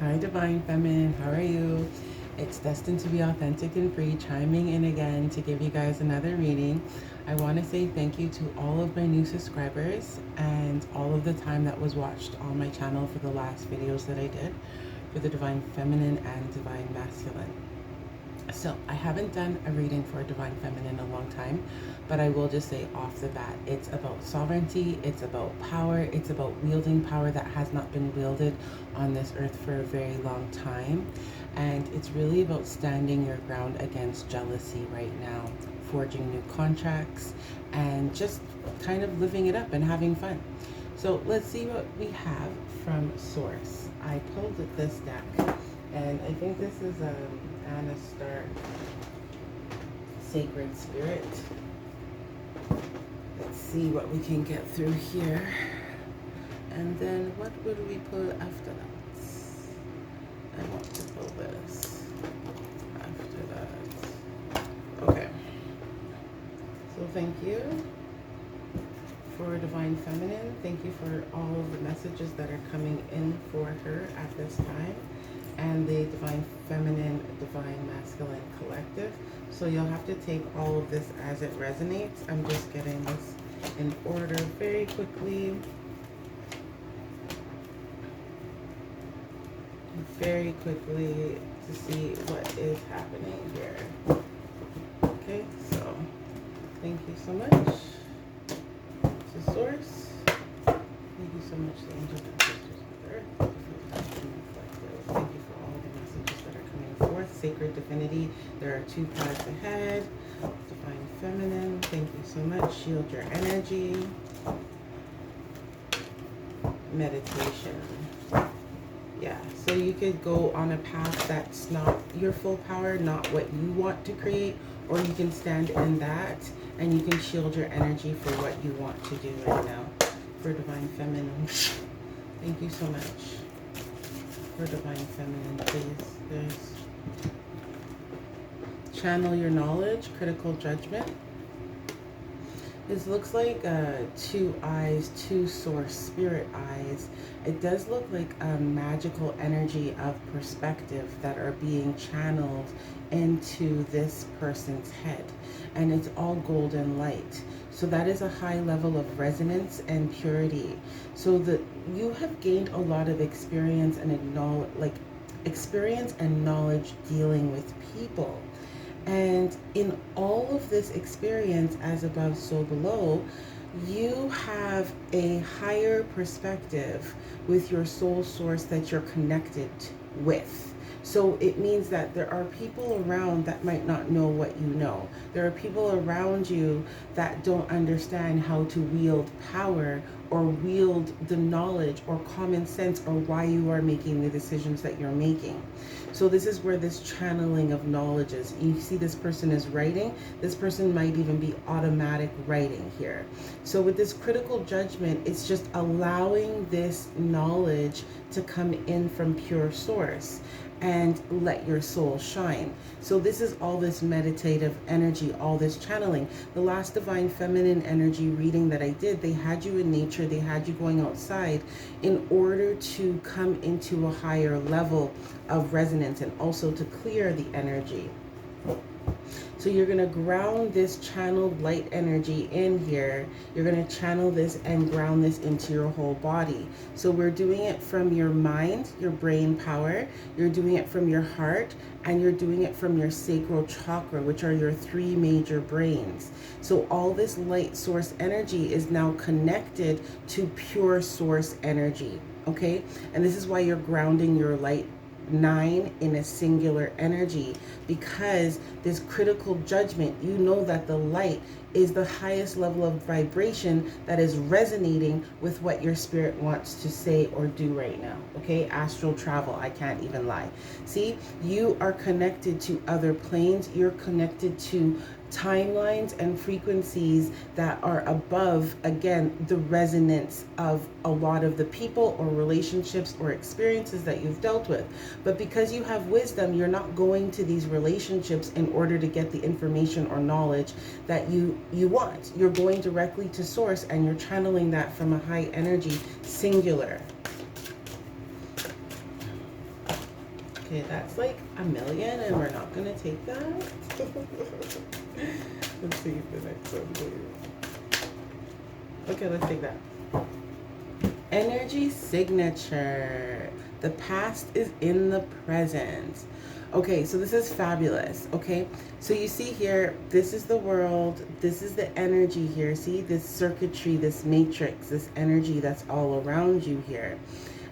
Hi, Divine Feminine. How are you? It's Destined to be authentic and free, chiming in again to give you guys another reading. I want to say thank you to all of my new subscribers and all of the time that was watched on my channel for the last videos that I did for the Divine Feminine and Divine Masculine. So I haven't done a reading for Divine Feminine in a long time, but I will just say off the bat, it's about sovereignty, it's about power, it's about wielding power that has not been wielded on this earth for a very long time. And it's really about standing your ground against jealousy right now, forging new contracts, and just kind of living it up and having fun. So let's see what we have from Source. I pulled this deck, and I think this is Anna Stark, Sacred Spirit. Let's see what we can get through here. And then what would we pull after that? I want to pull this after that. Okay. So thank you for Divine Feminine. Thank you for all of the messages that are coming in for her at this time. And the Divine Feminine, Divine Masculine Collective. So you'll have to take all of this as it resonates. I'm just getting this in order very quickly. Very quickly to see what is happening here. Okay, so thank you so much to Source. Thank you so much to Angels and Sisters of Earth. Thank you for all the messages that are coming forth. Sacred Divinity, there are two paths ahead. Divine Feminine, thank you so much. Shield your energy. Meditation. Yeah, so you could go on a path that's not your full power, not what you want to create, or you can stand in that and you can shield your energy for what you want to do right now. For Divine Feminine, thank you so much. For Divine Feminine, please. There's channel your knowledge, critical judgment. This looks like two eyes, two source spirit eyes. It does look like a magical energy of perspective that are being channeled into this person's head. And it's all golden light. So that is a high level of resonance and purity. So that you have gained a lot of experience and knowledge dealing with people. And in all of this experience, as above, so below, you have a higher perspective with your soul source that you're connected with. So it means that there are people around that might not know what you know. There are people around you that don't understand how to wield power or wield the knowledge or common sense or why you are making the decisions that you're making. So this is where this channeling of knowledge is. You see this person is writing. This person might even be automatic writing here. So with this critical judgment, it's just allowing this knowledge to come in from pure source and let your soul shine. So this is all this meditative energy, all this channeling. The last Divine Feminine energy reading that I did, they had you in nature, they had you going outside in order to come into a higher level of resonance and also to clear the energy. So you're going to ground this channeled light energy in here. You're going to channel this and ground this into your whole body. So we're doing it from your mind, your brain power. You're doing it from your heart, and you're doing it from your sacral chakra, which are your three major brains. So all this light source energy is now connected to pure source energy. Okay? And this is why you're grounding your light 9 in a singular energy, because this critical judgment, you know that the light is the highest level of vibration that is resonating with what your spirit wants to say or do right now. Okay, astral travel, I can't even lie. See, you are connected to other planes, you're connected to timelines and frequencies that are above, again, the resonance of a lot of the people or relationships or experiences that you've dealt with. But because you have wisdom, you're not going to these relationships in order to get the information or knowledge that you want. You're going directly to source, and you're channeling that from a high energy singular. Okay, that's like a million, and we're not gonna take that. Let's see the next one, please. Okay, let's take that. Energy signature. The past is in the present. Okay, so this is fabulous. Okay, so you see here, this is the world, this is the energy here. See this circuitry, this matrix, this energy that's all around you here.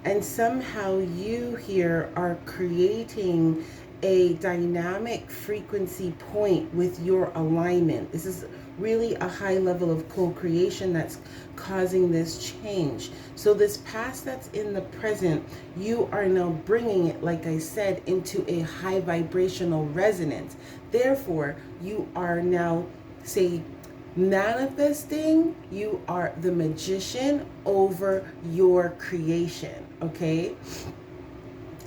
And somehow you here are creating a dynamic frequency point with your alignment. This is really a high level of co-creation that's causing this change. So this past that's in the present, you are now bringing it, like I said, into a high vibrational resonance. Therefore, you are now, say, manifesting. You are the magician over your creation, okay?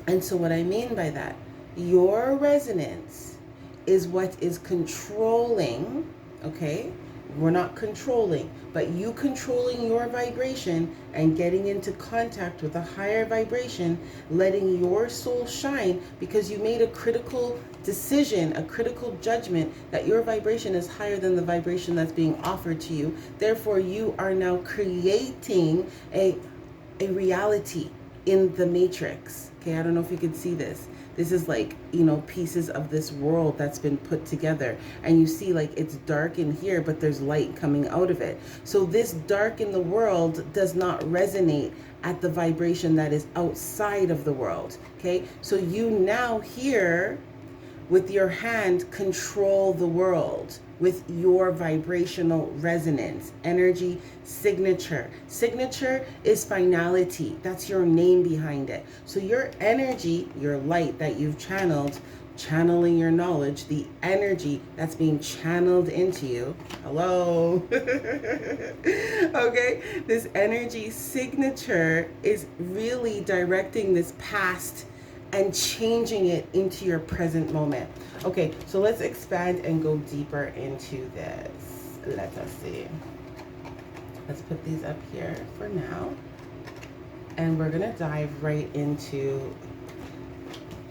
And so what I mean by that, your resonance is what is controlling, okay? We're not controlling, but you controlling your vibration and getting into contact with a higher vibration, letting your soul shine because you made a critical decision, a critical judgment that your vibration is higher than the vibration that's being offered to you. Therefore, you are now creating a reality in the matrix. Okay, I don't know if you can see this. This is like, you know, pieces of this world that's been put together. And you see like it's dark in here, but there's light coming out of it. So this dark in the world does not resonate at the vibration that is outside of the world. Okay, so you now here with your hand control the world with your vibrational resonance, energy signature. Signature is finality. That's your name behind it. So your energy, your light that you've channeled, channeling your knowledge, the energy that's being channeled into you. Hello. Okay, this energy signature is really directing this past and changing it into your present moment. Okay, so let's expand and go deeper into this. Let us see. Let's put these up here for now. And we're gonna dive right into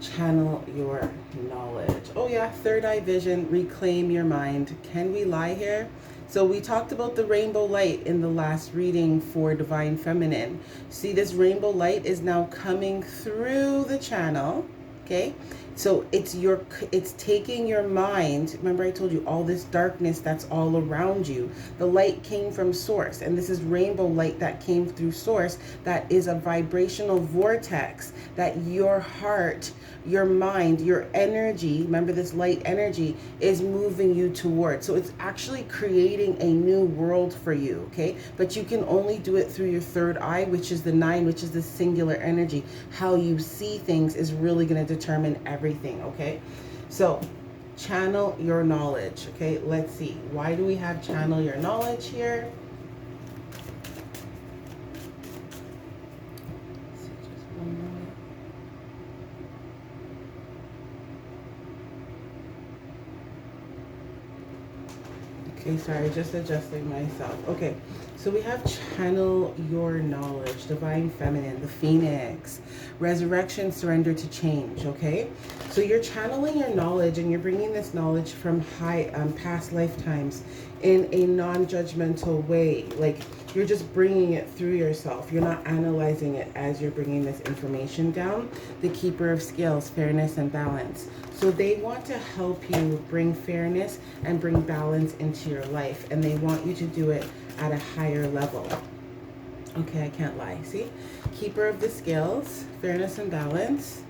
channel your knowledge. Oh yeah, third eye vision, reclaim your mind. Can we lie here? So we talked about the rainbow light in the last reading for Divine Feminine. See, this rainbow light is now coming through the channel, okay? So it's taking your mind. Remember I told you all this darkness that's all around you. The light came from source, and this is rainbow light that came through source. That is a vibrational vortex that your heart, your mind, your energy, remember this light energy is moving you toward. So it's actually creating a new world for you, okay? But you can only do it through your third eye, which is the 9, which is the singular energy. How you see things is really going to determine everything, okay? So channel your knowledge, okay? Let's see. Why do we have channel your knowledge here? Okay, sorry, just adjusting myself. Okay, so we have channel your knowledge, divine feminine, the phoenix, resurrection, surrender to change, okay? So you're channeling your knowledge and you're bringing this knowledge from past lifetimes in a non-judgmental way. Like you're just bringing it through yourself. You're not analyzing it as you're bringing this information down. The keeper of scales, fairness and balance. So they want to help you bring fairness and bring balance into your life. And they want you to do it at a higher level. Okay, I can't lie. See? Keeper of the scales, fairness and balance.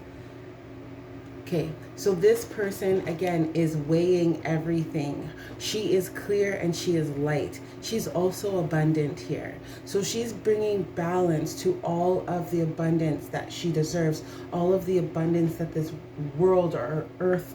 Okay, so this person, again, is weighing everything. She is clear and she is light. She's also abundant here. So she's bringing balance to all of the abundance that she deserves, all of the abundance that this world or earth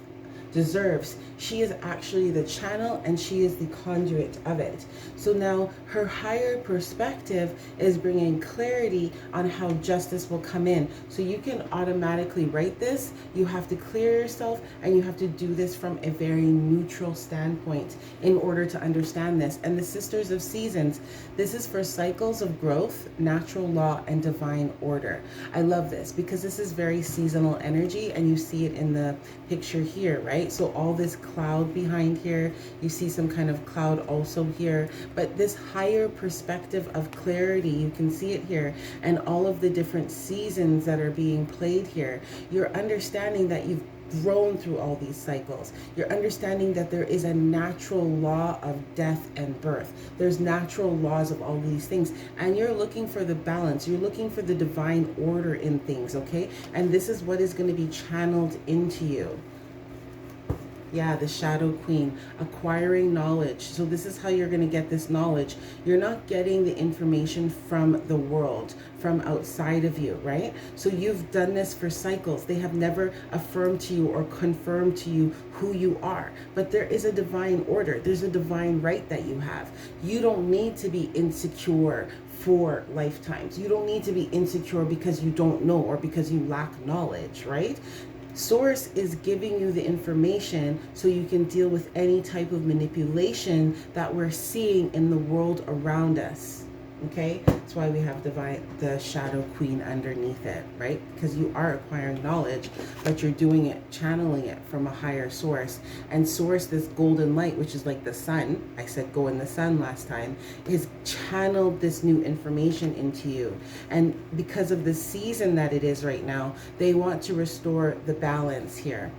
deserves. She is actually the channel and she is the conduit of it. So now her higher perspective is bringing clarity on how justice will come in. So you can automatically write this. You have to clear yourself and you have to do this from a very neutral standpoint in order to understand this. And the Sisters of Seasons, this is for cycles of growth, natural law, and divine order. I love this because this is very seasonal energy and you see it in the picture here, right? So all this cloud behind here, you see some kind of cloud also here, but this higher perspective of clarity, you can see it here, and all of the different seasons that are being played here. You're understanding that you've grown through all these cycles. You're understanding that there is a natural law of death and birth. There's natural laws of all these things, and you're looking for the balance. You're looking for the divine order in things, okay? And this is what is going to be channeled into you. Yeah, the Shadow Queen, acquiring knowledge. So this is how you're going to get this knowledge. You're not getting the information from the world, from outside of you, right? So you've done this for cycles. They have never affirmed to you or confirmed to you who you are. But there is a divine order. There's a divine right that you have. You don't need to be insecure for lifetimes. You don't need to be insecure because you don't know or because you lack knowledge, right? Source is giving you the information so you can deal with any type of manipulation that we're seeing in the world around us. Okay, that's why we have the Shadow Queen underneath it, right? Because you are acquiring knowledge, but you're doing it, channeling it from a higher source. And source, this golden light, which is like the sun, I said go in the sun last time, is channeled this new information into you. And because of the season that it is right now, they want to restore the balance here.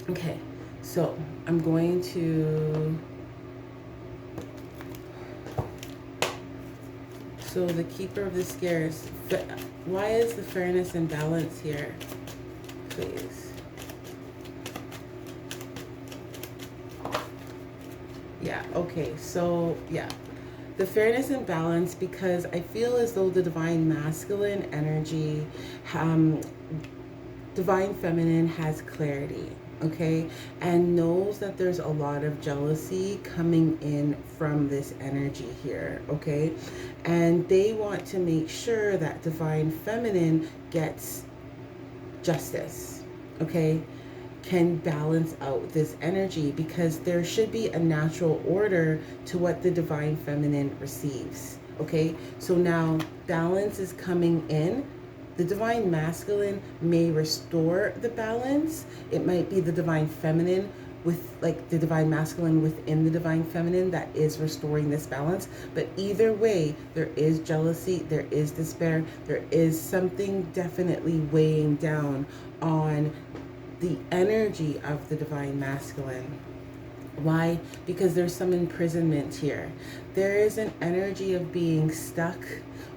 Okay, so I'm going to... So the Keeper of the Scares, why is the fairness and balance here? Please. Yeah, okay, so yeah. The fairness and balance, because I feel as though the divine masculine energy, divine feminine has clarity. Okay, and knows that there's a lot of jealousy coming in from this energy here, okay? And they want to make sure that divine feminine gets justice, okay? Can balance out this energy, because there should be a natural order to what the divine feminine receives, okay? So now balance is coming in. The divine masculine may restore the balance. It might be the divine feminine with like the divine masculine within the divine feminine that is restoring this balance. But either way, there is jealousy, there is despair, there is something definitely weighing down on the energy of the divine masculine. Why? Because there's some imprisonment here. There is an energy of being stuck,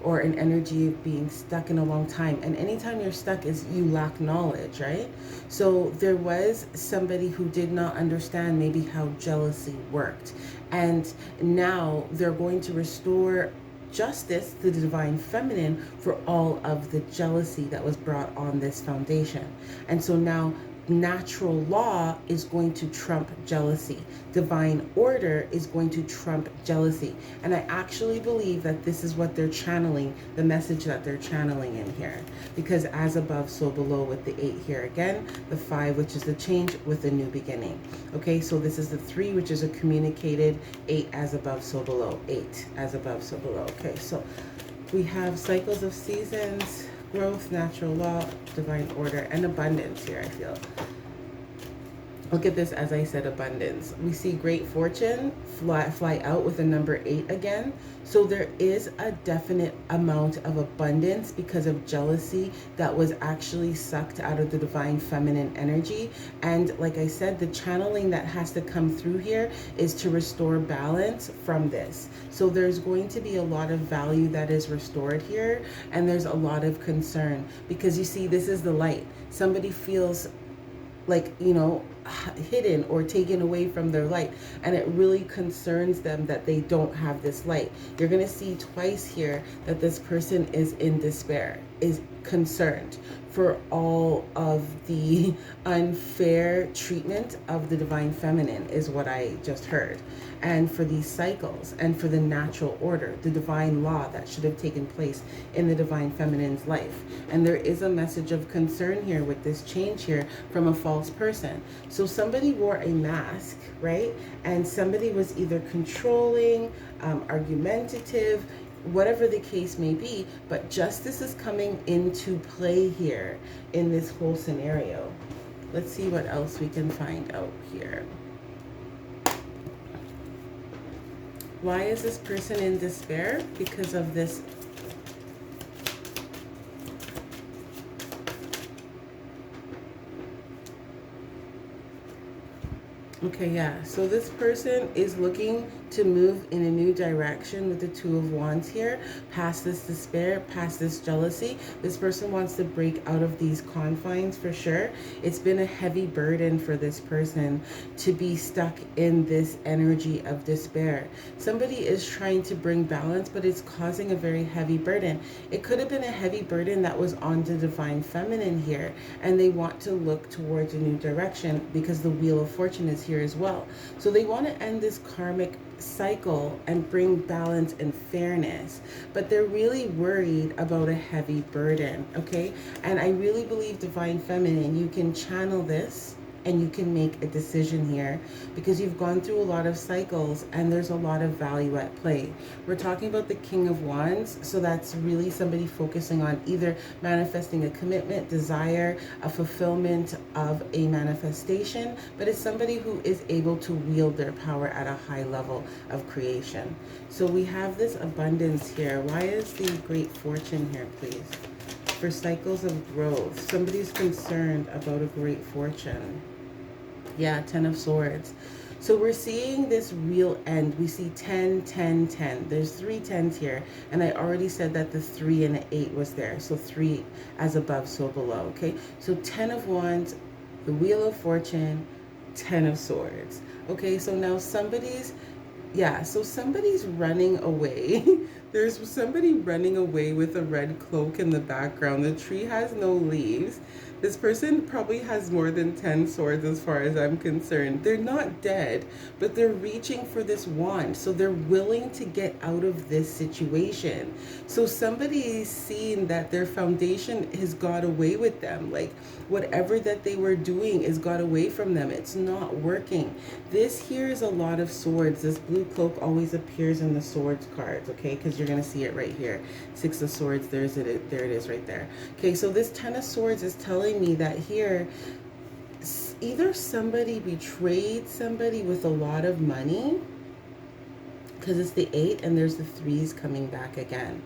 or an energy of being stuck in a long time. And anytime you're stuck is you lack knowledge, right? So there was somebody who did not understand maybe how jealousy worked. And now they're going to restore justice to the divine feminine for all of the jealousy that was brought on this foundation. And so now natural law is going to trump jealousy. Divine order is going to trump jealousy. And I actually believe that this is what they're channeling, the message that they're channeling in here. Because as above, so below, with the 8 here again, the 5, which is the change with the new beginning. Okay, so this is the 3, which is a communicated, 8 as above, so below, 8 as above, so below. Okay, so we have cycles of seasons, growth, natural law, divine order, and abundance here, I feel. Look at this, as I said, abundance. We see great fortune fly out with the number 8 again. So there is a definite amount of abundance because of jealousy that was actually sucked out of the divine feminine energy. And like I said, the channeling that has to come through here is to restore balance from this. So there's going to be a lot of value that is restored here, and there's a lot of concern because you see, this is the light. Somebody feels like, you know, hidden or taken away from their light, and it really concerns them that they don't have this light. You're going to see twice here that this person is in despair, is concerned for all of the unfair treatment of the divine feminine, is what I just heard. And for these cycles, and for the natural order, the divine law that should have taken place in the divine feminine's life. And there is a message of concern here with this change here from a false person. So somebody wore a mask, right? And somebody was either controlling, argumentative, whatever the case may be, but justice is coming into play here in this whole scenario. Let's see what else we can find out here. Why is this person in despair? Because of this. Okay, yeah. So this person is looking to move in a new direction with the Two of Wands here, past this despair, past this jealousy. This person wants to break out of these confines for sure. It's been a heavy burden for this person to be stuck in this energy of despair. Somebody is trying to bring balance, but it's causing a very heavy burden. It could have been a heavy burden that was on the divine feminine here, and they want to look towards a new direction because the Wheel of Fortune is here as well. So they want to end this karmic cycle and bring balance and fairness, but they're really worried about a heavy burden. Okay, and I really believe divine feminine, you can channel this and you can make a decision here because you've gone through a lot of cycles and there's a lot of value at play. We're talking about the King of Wands, so that's really somebody focusing on either manifesting a commitment, desire, a fulfillment of a manifestation, but it's somebody who is able to wield their power at a high level of creation. So we have this abundance here. Why is the Great Fortune here, please? For cycles of growth, somebody's concerned about a great fortune. Yeah, 10 of Swords. So we're seeing this real end. We see 10, 10, 10. There's 3 10s here. And I already said that the 3 and the 8 was there. So 3 as above, so below. Okay, so 10 of Wands, the Wheel of Fortune, 10 of Swords. Okay, so now somebody's running away. There's somebody running away with a red cloak in the background. The tree has no leaves. This person probably has more than 10 swords as far as I'm concerned. They're not dead, but they're reaching for this wand. So they're willing to get out of this situation. So somebody's seen that their foundation has got away with them. Like whatever that they were doing is got away from them. It's not working. This here is a lot of swords. This blue cloak always appears in the swords cards, okay? Because you're going to see it right here. 6 of Swords, there it is right there. Okay, so this 10 of Swords is telling me that here, either somebody betrayed somebody with a lot of money, because it's the 8 and there's the 3s coming back again.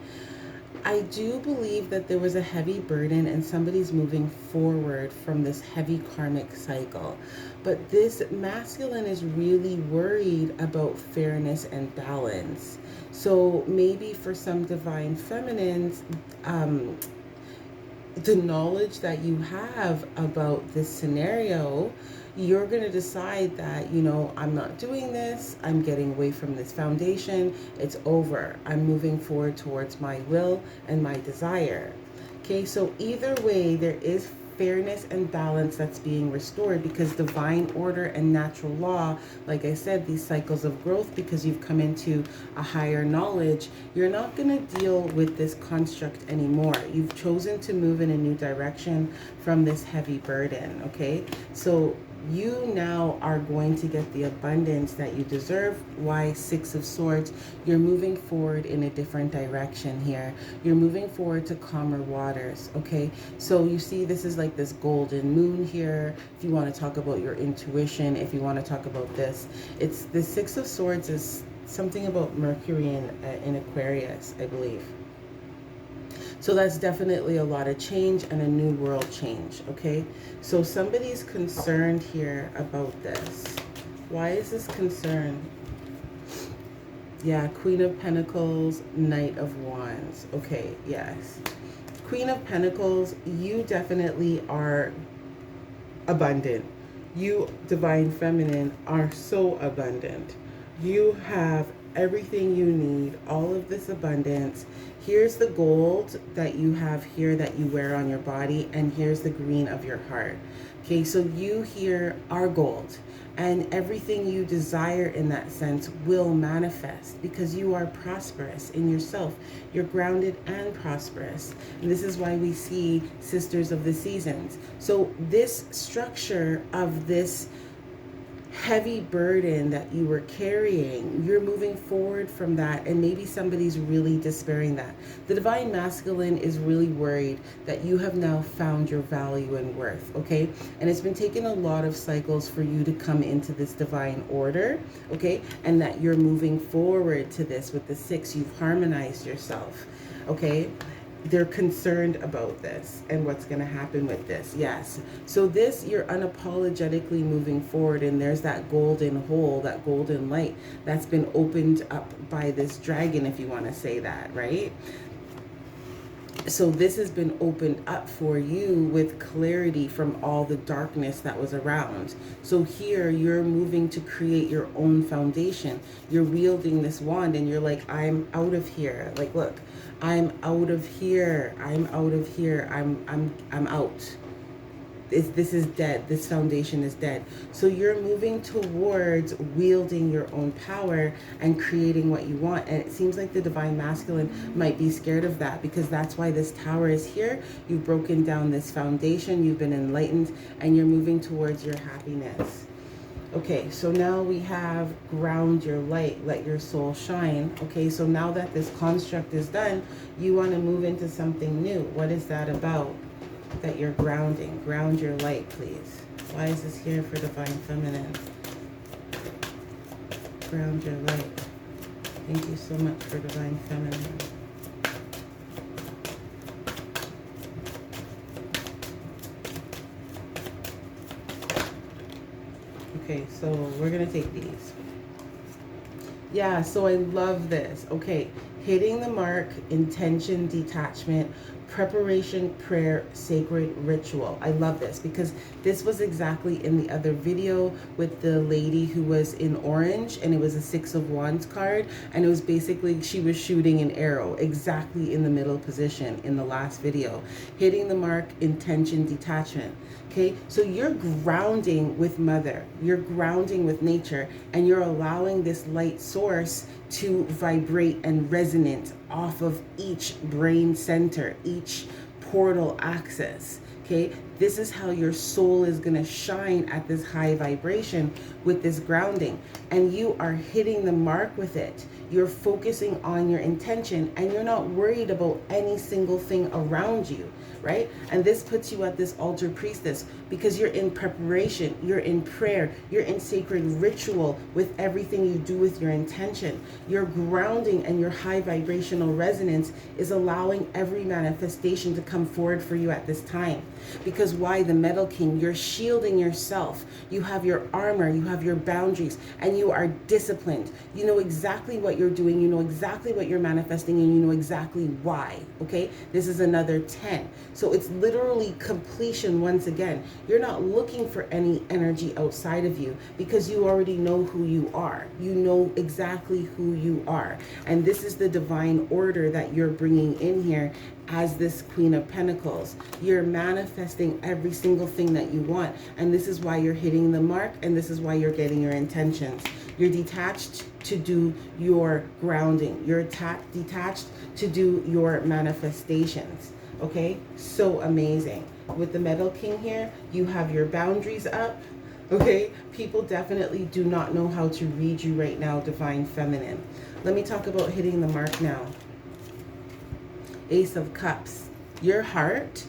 I do believe that there was a heavy burden and somebody's moving forward from this heavy karmic cycle. But this masculine is really worried about fairness and balance. So maybe for some divine feminines, the knowledge that you have about this scenario, you're going to decide that, you know, I'm not doing this. I'm getting away from this foundation. It's over. I'm moving forward towards my will and my desire. Okay, so either way, there is fairness and balance that's being restored because divine order and natural law, like I said, these cycles of growth, because you've come into a higher knowledge, you're not going to deal with this construct anymore. You've chosen to move in a new direction from this heavy burden. Okay, so you now are going to get the abundance that you deserve. Why 6 of Swords? You're moving forward in a different direction here. You're moving forward to calmer waters. Okay, so you see this is like this golden moon here. If you want to talk about your intuition, if you want to talk about this, it's the 6 of Swords is something about Mercury in Aquarius, I believe. So that's definitely a lot of change and a new world change, okay? So somebody's concerned here about this. Why is this concern? Yeah, Queen of Pentacles, Knight of Wands. Okay, yes. Queen of Pentacles, you definitely are abundant. You, divine feminine, are so abundant. You have everything you need, all of this abundance. Here's the gold that you have here that you wear on your body, and here's the green of your heart. Okay, so you here are gold, and everything you desire in that sense will manifest because you are prosperous in yourself. You're grounded and prosperous. And this is why we see sisters of the seasons. So this structure of this heavy burden that you were carrying, you're moving forward from that, and maybe somebody's really despairing that. The divine masculine is really worried that you have now found your value and worth, okay? And it's been taking a lot of cycles for you to come into this divine order, okay? And that you're moving forward to this with the 6. You've harmonized yourself, okay? They're concerned about this and what's going to happen with this. Yes. So this, you're unapologetically moving forward, and there's that golden hole, that golden light that's been opened up by this dragon, if you want to say that, right? So this has been opened up for you with clarity from all the darkness that was around. So here you're moving to create your own foundation. You're wielding this wand and you're like, I'm out of here. Like, look, I'm out of here. I'm out of here. I'm out. This is dead. This foundation is dead. So you're moving towards wielding your own power and creating what you want. And it seems like the divine masculine might be scared of that, because that's why this tower is here. You've broken down this foundation. You've been enlightened, and you're moving towards your happiness. Okay, so now we have ground your light, let your soul shine. Okay, so now that this construct is done, you want to move into something new. What is that about? That you're grounding. Ground your light, please. Why is this here for divine feminine? Ground your light. Thank you so much for divine feminine. Okay, so we're gonna take these. Yeah, so I love this. Okay, hitting the mark, intention, detachment, preparation, prayer, sacred ritual. I love this because this was exactly in the other video with the lady who was in orange, and it was a 6 of Wands card, and it was basically she was shooting an arrow exactly in the middle position in the last video. Hitting the mark, intention, detachment. Okay, so you're grounding with mother, you're grounding with nature, and you're allowing this light source to vibrate and resonate off of each brain center, each portal axis. Okay, this is how your soul is going to shine at this high vibration with this grounding, and you are hitting the mark with it. You're focusing on your intention, and you're not worried about any single thing around you, right? And this puts you at this altar priestess because you're in preparation, you're in prayer, you're in sacred ritual with everything you do with your intention. Your grounding and your high vibrational resonance is allowing every manifestation to come forward for you at this time. Because why? The Metal King, you're shielding yourself. You have your armor, you have your boundaries, and you are disciplined. You know exactly what you're doing, you know exactly what you're manifesting, and you know exactly why, okay? This is another 10. So it's literally completion once again. You're not looking for any energy outside of you because you already know who you are. You know exactly who you are. And this is the divine order that you're bringing in here as this Queen of Pentacles. You're manifesting every single thing that you want. And this is why you're hitting the mark, and this is why you're getting your intentions. You're detached to do your grounding. You're detached to do your manifestations. Okay, so amazing. With the Metal King here, you have your boundaries up. Okay, people definitely do not know how to read you right now, divine feminine. Let me talk about hitting the mark now. Ace of Cups. Your heart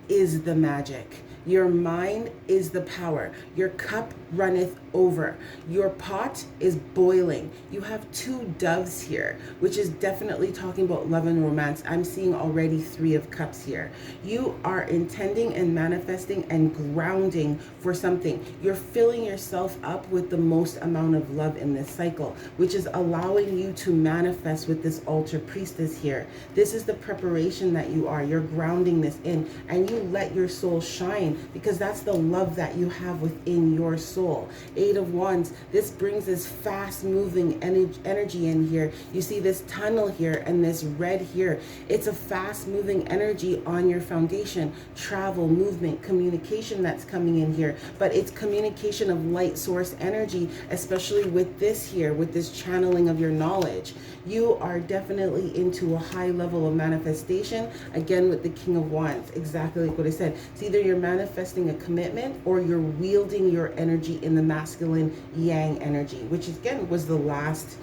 is the magic. Your mind is the power. Your cup runneth over. Your pot is boiling. You have 2 doves here, which is definitely talking about love and romance. I'm seeing already 3 of cups here. You are intending and manifesting and grounding for something. You're filling yourself up with the most amount of love in this cycle, which is allowing you to manifest with this altar priestess here. This is the preparation that you are. You're grounding this in, and you let your soul shine because that's the love that you have within your soul. soul. 8 of Wands, this brings this fast moving energy in here. You see this tunnel here and this red here. It's a fast moving energy on your foundation. Travel, movement, communication that's coming in here. But it's communication of light source energy, especially with this here, with this channeling of your knowledge. You are definitely into a high level of manifestation, again with the King of Wands, exactly like what I said. It's either you're manifesting a commitment or you're wielding your energy in the masculine yang energy, which again was the last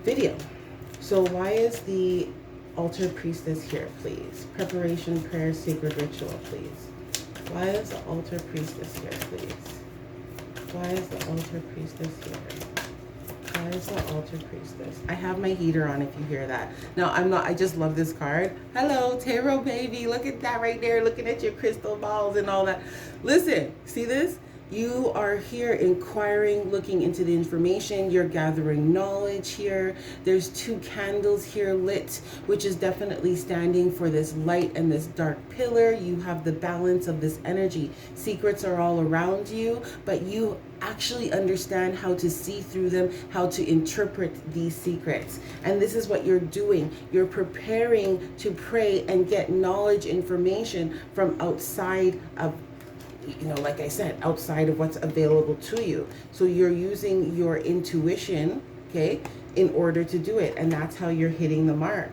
video. So why is the altar priestess here, please? Preparation, prayer, sacred ritual, please. Why is the altar priestess here, please? Why is the altar priestess here? Why is the altar priestess? I have my heater on if you hear that. No, I'm not. I just love this card. Hello, tarot baby. Look at that right there. Looking at your crystal balls and all that. Listen, see this? You are here inquiring, looking into the information. You're gathering knowledge here. There's 2 candles here lit, which is definitely standing for this light and this dark pillar. You have the balance of this energy. Secrets are all around you, but you actually understand how to see through them, how to interpret these secrets. And this is what you're doing. You're preparing to pray and get knowledge information from outside of, you know, like I said, outside of what's available to you. So you're using your intuition, okay, in order to do it. And that's how you're hitting the mark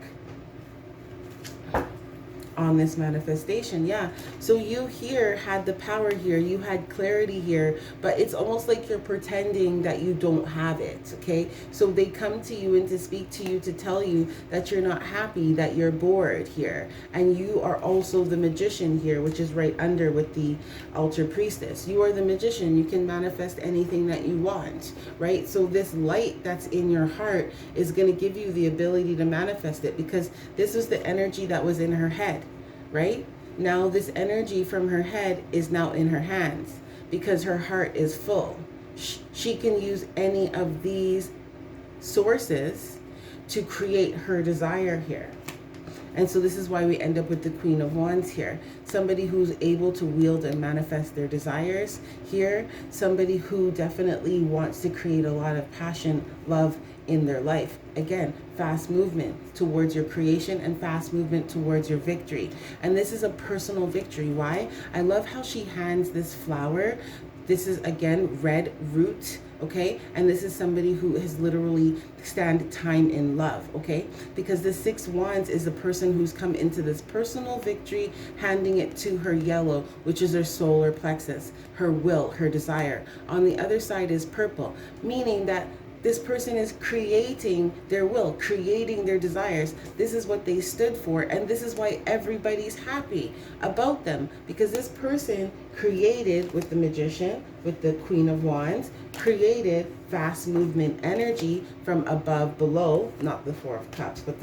on this manifestation. Yeah, so you here had the power here, you had clarity here, but it's almost like you're pretending that you don't have it. Okay, so they come to you and to speak to you to tell you that you're not happy, that you're bored here, and you are also the magician here, which is right under with the altar priestess. You are the magician. You can manifest anything that you want, right? So this light that's in your heart is going to give you the ability to manifest it, because this was the energy that was in her head. Right? Now this energy from her head is now in her hands because her heart is full. She can use any of these sources to create her desire here. And so this is why we end up with the Queen of Wands here. Somebody who's able to wield and manifest their desires here. Somebody who definitely wants to create a lot of passion, love in their life. Again, fast movement towards your creation and fast movement towards your victory. And this is a personal victory. Why? I love how she hands this flower. This is, again, red root, okay? And this is somebody who has literally stand time in love, okay? Because the 6 Wands is the person who's come into this personal victory, handing it to her yellow, which is her solar plexus, her will, her desire. On the other side is purple, meaning that this person is creating their will, creating their desires. This is what they stood for, and this is why everybody's happy about them, because this person created, with the magician, with the Queen of Wands, created fast movement energy from above, below, not the 4 of Cups, but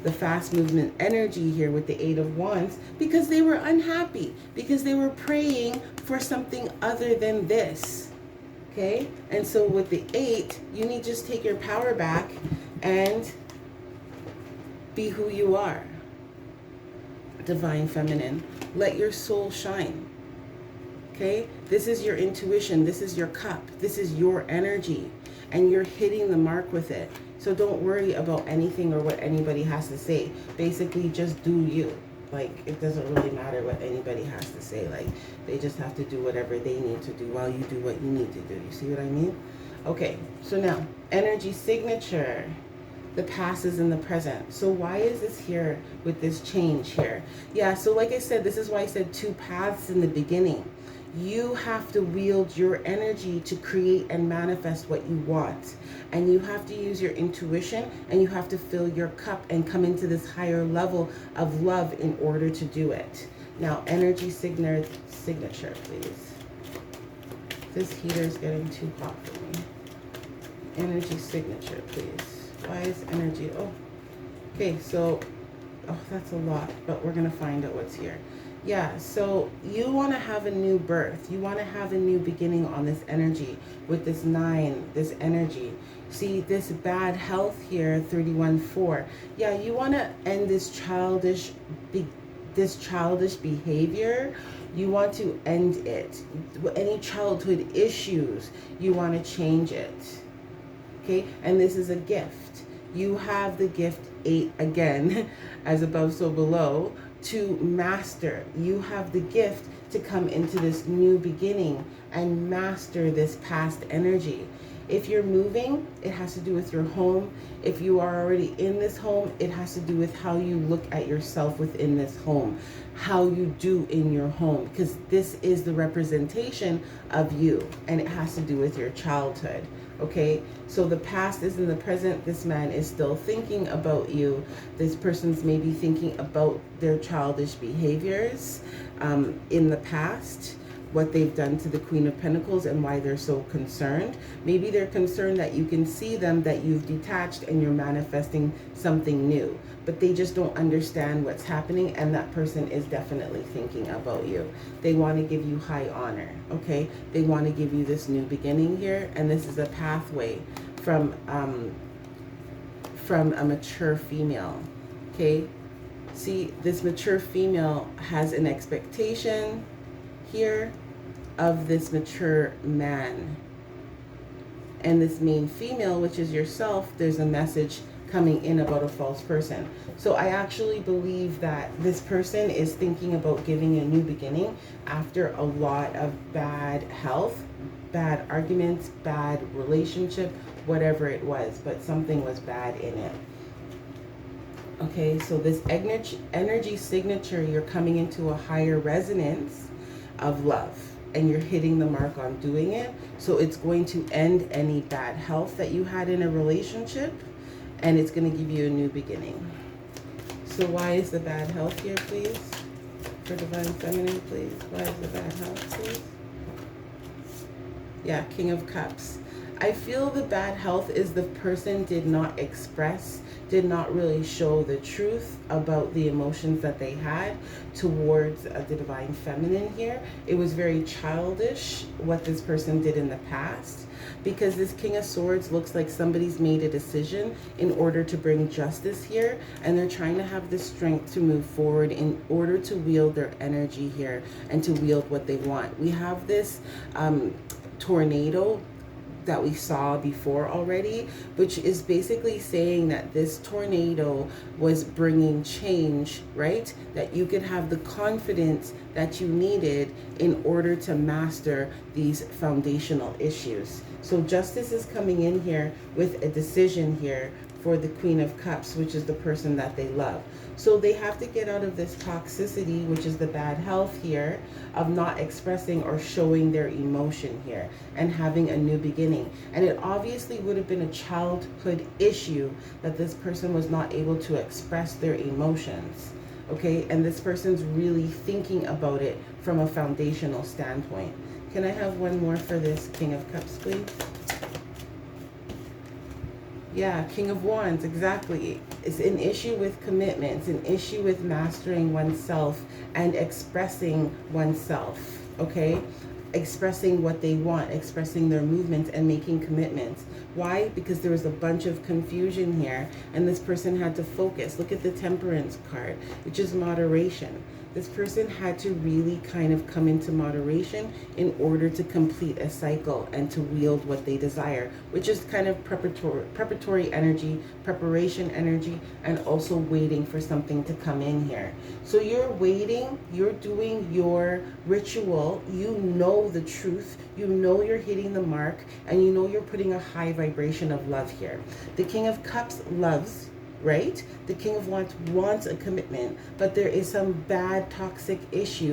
the fast movement energy here with the 8 of Wands, because they were unhappy, because they were praying for something other than this. Okay, and so with the 8, you need to just take your power back and be who you are. Divine Feminine. Let your soul shine. Okay, this is your intuition. This is your cup. This is your energy. And you're hitting the mark with it. So don't worry about anything or what anybody has to say. Basically, just do you. Like, it doesn't really matter what anybody has to say. Like, they just have to do whatever they need to do while you do what you need to do. You see what I mean? Okay, so now, energy signature. The past is in the present. So why is this here with this change here? Yeah, so like I said, this is why I said 2 paths in the beginning. You have to wield your energy to create and manifest what you want. And you have to use your intuition, and you have to fill your cup and come into this higher level of love in order to do it. Now, energy signature, please. This heater is getting too hot for me. Energy signature, please. Why is energy? Oh, okay, so, oh, that's a lot, but we're going to find out what's here. Yeah, so you want to have a new birth. You want to have a new beginning on this energy with this 9, this energy. See, this bad health here, 31-4. Yeah, you want to end this childish this childish behavior, you want to end it. Any childhood issues, you want to change it. Okay, and this is a gift. You have the gift 8 again, as above so below, to master. You have the gift to come into this new beginning and master this past energy. If you're moving, it has to do with your home. If you are already in this home, it has to do with how you look at yourself within this home, how you do in your home, because this is the representation of you, and it has to do with your childhood. Okay, so the past is in the present. This man is still thinking about you. This person's maybe thinking about their childish behaviors in the past, what they've done to the Queen of Pentacles and why they're so concerned. Maybe they're concerned that you can see them, that you've detached and you're manifesting something new, but they just don't understand what's happening, and that person is definitely thinking about you. They want to give you high honor, okay? They want to give you this new beginning here, and this is a pathway from a mature female, okay? See, this mature female has an expectation here of this mature man, and this main female, which is yourself, there's a message coming in about a false person. So I actually believe that this person is thinking about giving a new beginning after a lot of bad health, bad arguments, bad relationship, whatever it was, but something was bad in it. Okay, so this energy signature, you're coming into a higher resonance of love, and you're hitting the mark on doing it. So it's going to end any bad health that you had in a relationship, and it's going to give you a new beginning. So why is the bad health here, please? For Divine Feminine, please. Why is the bad health, please? Yeah, King of Cups. I feel the bad health is the person did not express, did not really show the truth about the emotions that they had towards the Divine Feminine here. It was very childish what this person did in the past, because this King of Swords looks like somebody's made a decision in order to bring justice here, and they're trying to have the strength to move forward in order to wield their energy here and to wield what they want. We have this tornado that we saw before already, which is basically saying that this tornado was bringing change, right? That you could have the confidence that you needed in order to master these foundational issues. So justice is coming in here with a decision here for the Queen of Cups, which is the person that they love. So they have to get out of this toxicity, which is the bad health here, of not expressing or showing their emotion here and having a new beginning. And it obviously would have been a childhood issue that this person was not able to express their emotions. Okay, and this person's really thinking about it from a foundational standpoint. Can I have one more for this King of Cups, please? Yeah, King of Wands, exactly. It's an issue with commitment. It's an issue with mastering oneself and expressing oneself, okay? Expressing what they want, expressing their movements and making commitments. Why? Because there was a bunch of confusion here, and this person had to focus. Look at the Temperance card, which is moderation. This person had to really kind of come into moderation in order to complete a cycle and to wield what they desire, which is kind of preparatory energy, preparation energy, and also waiting for something to come in here. So you're waiting, you're doing your ritual, you know the truth, you know you're hitting the mark, and you know you're putting a high vibration of love here. The King of Cups loves, right? The King of Wands wants a commitment, but there is some bad toxic issue